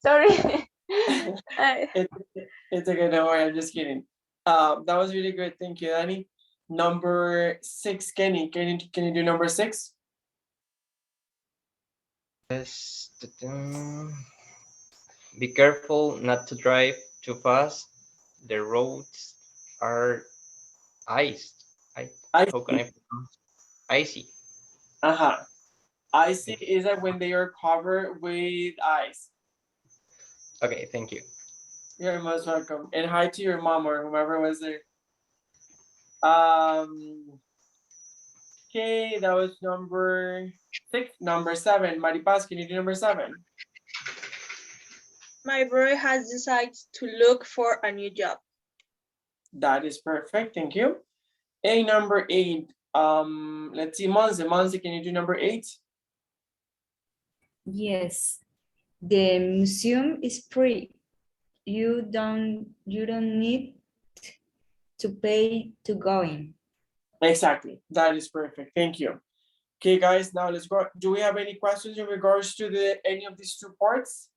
Sorry. It's okay, don't worry, I'm just kidding. That was really good, thank you, Danny. Number 6, Kenny, can you do number 6? Yes. Be careful not to drive too fast. The roads are iced. How can I pronounce? Icy. Icy is that when they are covered with ice. Okay, thank you. You're most welcome. And hi to your mom or whomever was there. Okay, that was number 6. Number 7, Maripaz, can you do number 7? My brother has decided to look for a new job. That is perfect, thank you. And number 8, let's see, Monse, can you do number 8? Yes, the museum is free. You don't need to pay to go in. Exactly, that is perfect, thank you. Okay, guys, now let's go. Do we have any questions in regards to any of these 2 parts?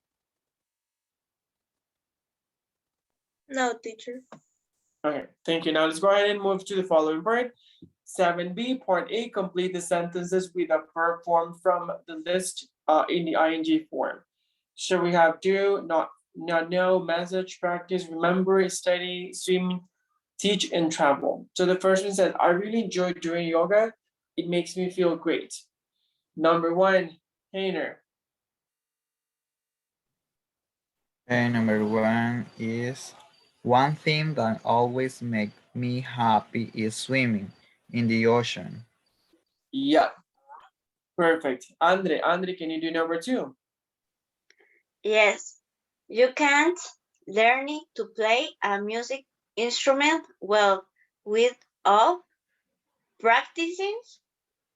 No, teacher. Okay, thank you. Now let's go ahead and move to the following part. 7B, part A, complete the sentences with a verb form from the list in the ing form. So we have do, not know, message, practice, remember, study, swim, teach, and travel. So the first one says, I really enjoy doing yoga. It makes me feel great. Number 1, Hainer. Okay, number 1 is one thing that always makes me happy is swimming in the ocean. Yeah, perfect. Andre, can you do number 2? Yes. You can't learning to play a music instrument well without practicing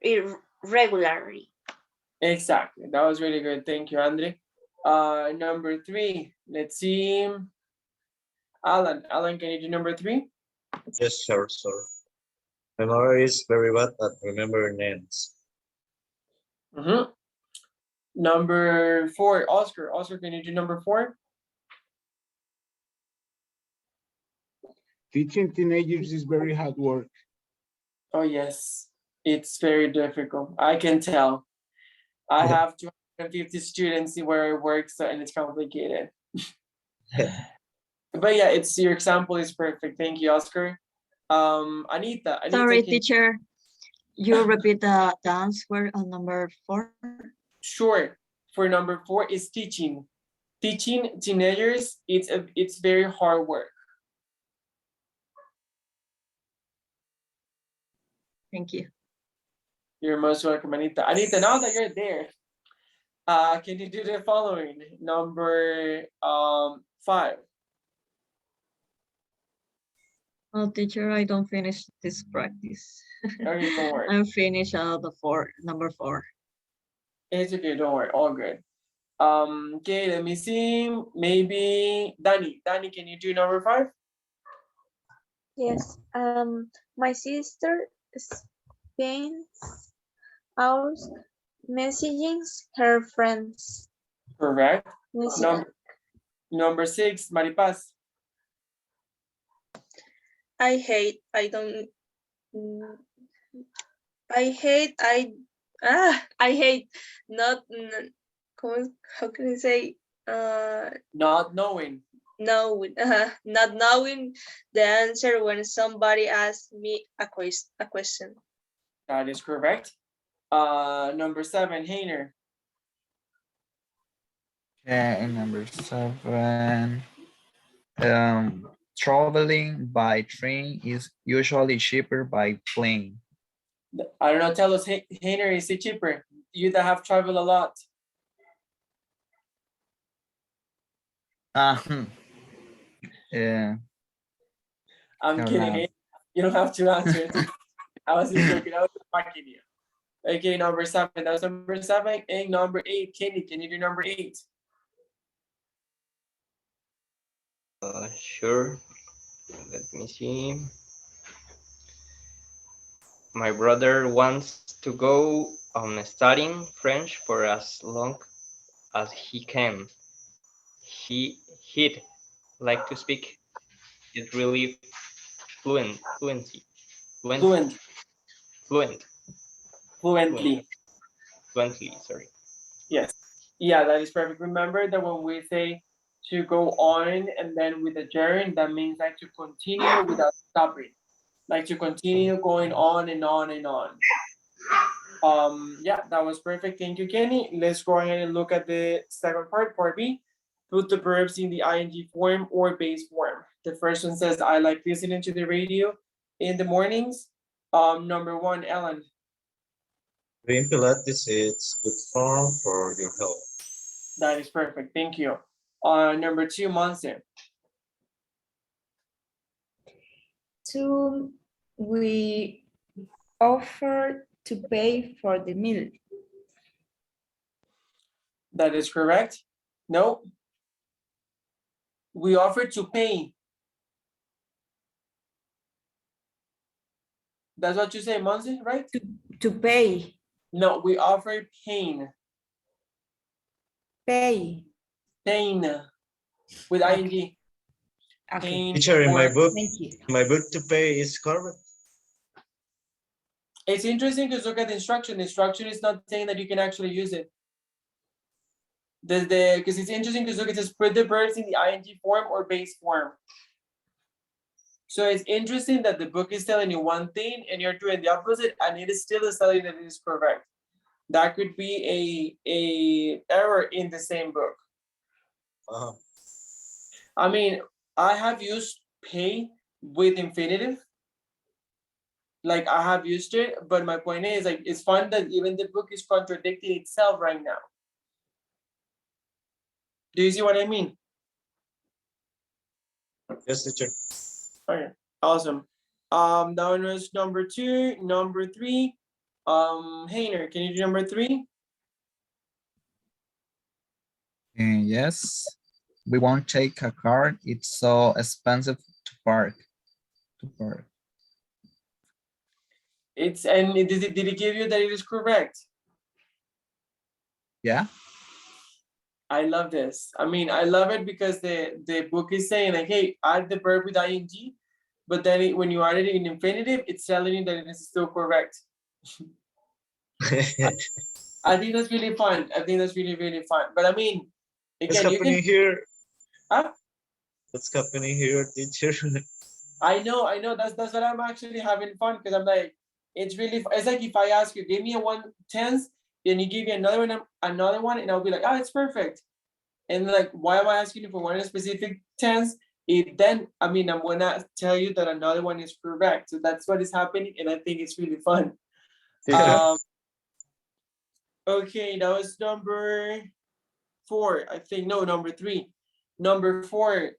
it regularly. Exactly. That was really good. Thank you, Andre. Number 3. Let's see. Alan, can you do number 3? Yes, sure, sir. My mother is very bad at remembering names. Number 4, Oscar. Can you do number 4? Teaching teenagers is very hard work. Oh, yes. It's very difficult. I can tell. I Yeah. have 250 students where it works and it's complicated. But yeah, it's your example is perfect. Thank you, Oscar. Anita, Sorry, can teacher. You repeat the answer on number 4. sure. For number 4 is teaching. Teaching teenagers, it's very hard work. Thank you. You're most welcome, Anita. Anita, now that you're there, can you do the following? Number 5. Oh, teacher, I don't finish this practice. Okay, don't worry. I'm finished number 4. It's okay, don't worry, all good. Okay, let me see. Maybe Danny. Danny, can you do number 5? Yes. My sister spends hours messaging her friends. Correct. Messaging. Number 6, Maripaz. I hate. I don't. I hate. I hate not. How can I say? Not knowing. Not knowing the answer when somebody asks me a question. That is correct. Number 7, Hainer. Okay, number 7. Traveling by train is usually cheaper by plane. I don't know, tell us, Hainer, is it cheaper? You that have traveled a lot. Yeah. I'm Fair kidding. enough. Hainer. You don't have to answer it. I was just joking. I was just mocking you. Okay, number 7. That's number 7. And number 8, Kenny, can you do number 8? Sure. Let me see. My brother wants to go on studying French for as long as he can. He'd like to speak it really fluently. Fluently. Sorry. Yes. Yeah, that is perfect. Remember that when we say to go on and then with a gerund, that means like to continue without stopping. Like to continue going on and on and on. Yeah, that was perfect. Thank you, Kenny. Let's go ahead and look at the second part, part B. Put the verbs in the ing form or base form. The first one says, I like listening to the radio in the mornings. Number 1, Ellen. Doing Pilates is good form for your health. That is perfect. Thank you. Number 2, Monse. 2, we offer to pay for the meal. That is correct. No. We offer to pay. That's what you say, Monse, right? To pay. No, we offer pain. Pay. Pain with Okay. ing. Okay. Pain Teacher, in my or- book, Thank you. to pay is correct. It's interesting to look at the instruction. The instruction is not saying that you can actually use it. Because it's interesting to look, it says put the verbs in the ing form or base form. So it's interesting that the book is telling you one thing and you're doing the opposite, and it is still telling that it is correct. That could be a error in the same book. Uh-huh. I mean, I have used pay with infinitive. Like I have used it, but my point is like it's fun that even the book is contradicting itself right now. Do you see what I mean? Yes, teacher. Okay, awesome. That was number 2. Number 3, Hainer, can you do number 3? Yes. We won't take a car. It's so expensive to park. It's and did it give you that it is correct? Yeah. I love this. I mean, I love it because the book is saying like, hey, add the verb with ing, but then when you add it in infinitive, it's telling you that it is still correct. I think that's really fun. I think that's really, really fun. But I mean, What's again, you can. happening here? Huh? What's happening here, teacher? I know. That's what I'm actually having fun because I'm like, it's really. It's like if I ask you, give me a 1/10, then you give me another one, and I'll be like, oh, it's perfect. And like, why am I asking you for one specific tense? Then I mean, I'm gonna tell you that another one is correct. So that's what is happening, and I think it's really fun. Teacher, Okay, that was number 4. I think no, number 3. Number 4.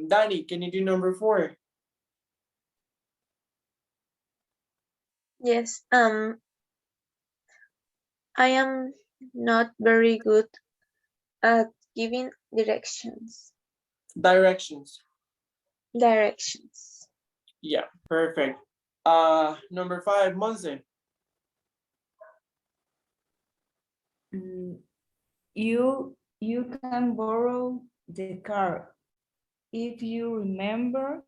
Danny, can you do number 4? Yes. I am not very good at giving directions. Directions. Directions. Yeah, perfect. Number 5, Monse. Mm, you can borrow the car if you remember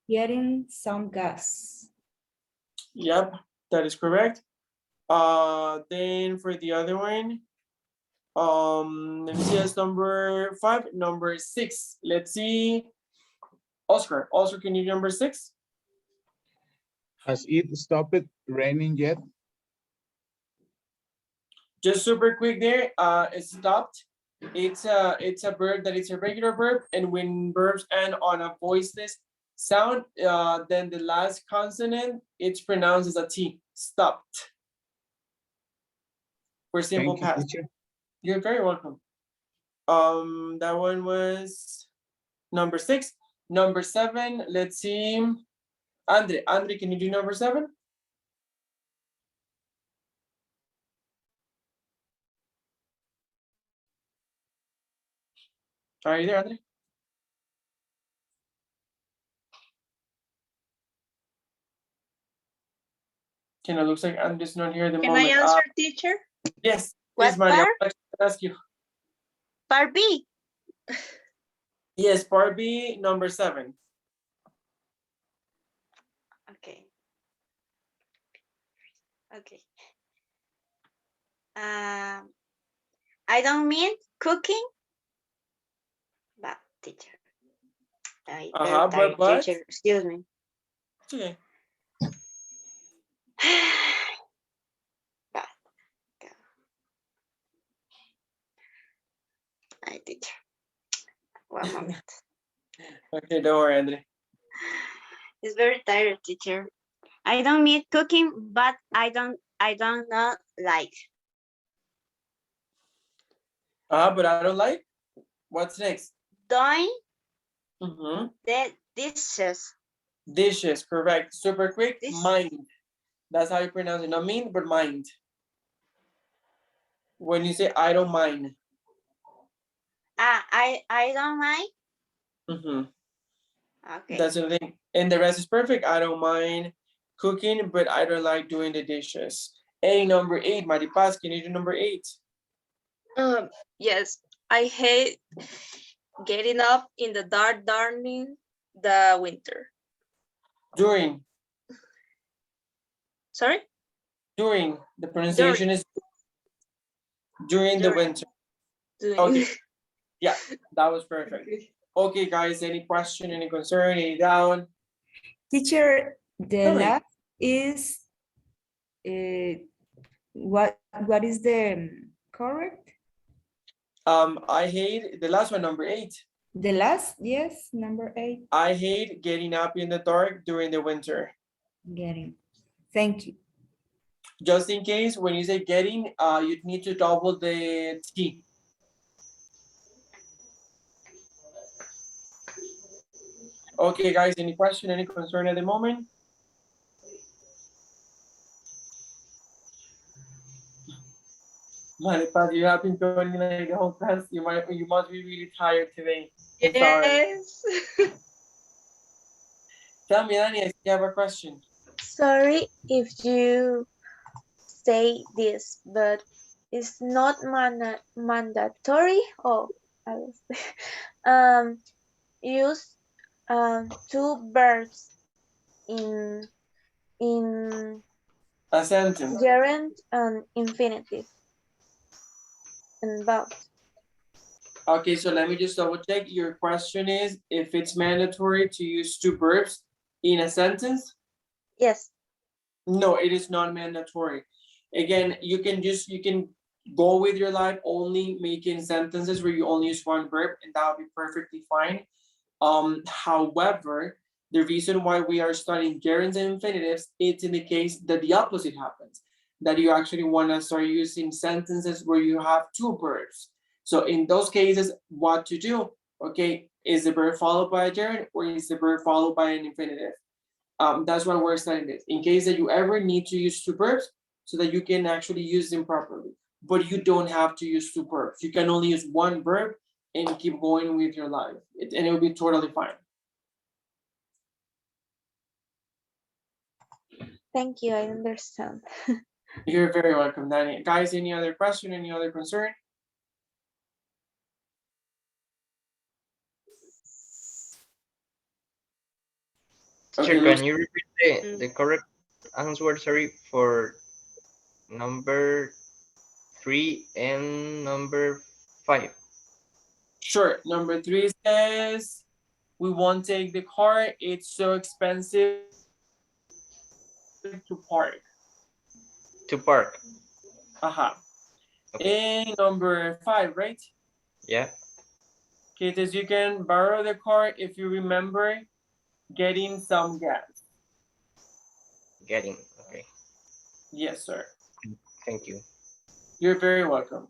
getting some gas. Yep, that is correct. Then for the other one, let me see, that's number 5. Number 6. Let's see. Oscar, can you do number 6? Has it stopped raining yet? Just super quick there, it stopped. It's a verb that is a regular verb, and when verbs end on a voiceless sound, then the last consonant, it's pronounced as a T, stopped. For simple Thank you, past. teacher. You're very welcome. That one was number 6. Number 7, let's see. Andre, can you do number 7? Are you there, Andre? It looks like Andre's not here at the Can moment. I answer, teacher? Yes, What yes, Maria, part? I'll ask you. Part B. Yes, part B, number 7. Okay. Okay. I don't mean cooking, but teacher. I very tired, But teacher. Excuse me. it's okay. But I teacher. One moment. Okay, don't worry, Andre. It's very tired, teacher. I don't mean cooking, but I don't not like. But I don't like. What's next? Doing Mm-hmm. the dishes. Dishes, correct. Super quick, This- mind. That's how you pronounce it. Not mean, but mind. When you say I don't mind. I don't mind. Mm-hmm. Okay. That's the thing. And the rest is perfect. I don't mind cooking, but I don't like doing the dishes. Number 8, Maripaz, can you do number 8? Yes, I hate getting up in the dark during the winter. During. Sorry? During. The pronunciation is during the winter. Okay. Yeah, that was perfect. Okay, guys, any question, any concern, any doubt? Teacher, the Tell me. last is what is the correct? I hate the last one, number 8. The last, yes, number 8. I hate getting up in the dark during the winter. Getting. Thank you. Just in case, when you say getting, you need to double the T. Okay, guys, any question, any concern at the moment? Maripaz, you have been joining like the whole class. You must be really tired today. I'm sorry. Yes. Tell me, Dani, if you have a question. Sorry if you say this, but it's not mandatory. Oh, I was use 2 verbs in A sentence. gerund and infinitive. And verb. Okay, so let me just double check. Your question is if it's mandatory to use two verbs in a sentence? Yes. No, it is not mandatory. Again, you can go with your life only making sentences where you only use one verb, and that would be perfectly fine. However, the reason why we are studying gerunds and infinitives, it's in the case that the opposite happens, that you actually want to start using sentences where you have two verbs. So in those cases, what to do? Okay, is the verb followed by a gerund or is the verb followed by an infinitive? That's why we're studying this. In case that you ever need to use two verbs so that you can actually use them properly. But you don't have to use two verbs. You can only use one verb and keep going with your life. And it will be totally fine. Thank you. I understand. You're very welcome, Danny. Guys, any other question, any other concern? Teacher, Okay, can you repeat the correct answer, sorry, for number 3 and number 5? sure. Number 3 says, we won't take the car. It's so expensive to park. To park. Aha. Okay. And number 5, right? Yeah. Okay, it says you can borrow the car if you remember getting some gas. Getting. Okay. Yes, sir. Thank you. You're very welcome.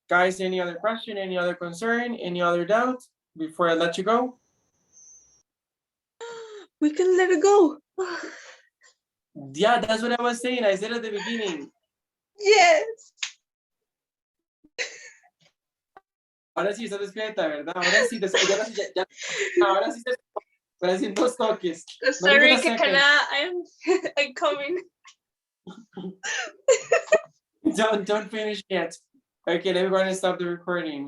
Guys, any other question, any other concern, any other doubt before I let you go? We can let it go. Yeah, that's what I was saying. I said at the beginning. Yes. Ahora sí está despierta, ¿verdad? Ahora sí, ahora sí, ahora sí, 2 toques. Sorry, Not even a Kakana, I'm coming. second. Don't finish yet. Okay, let me go ahead and stop the recording.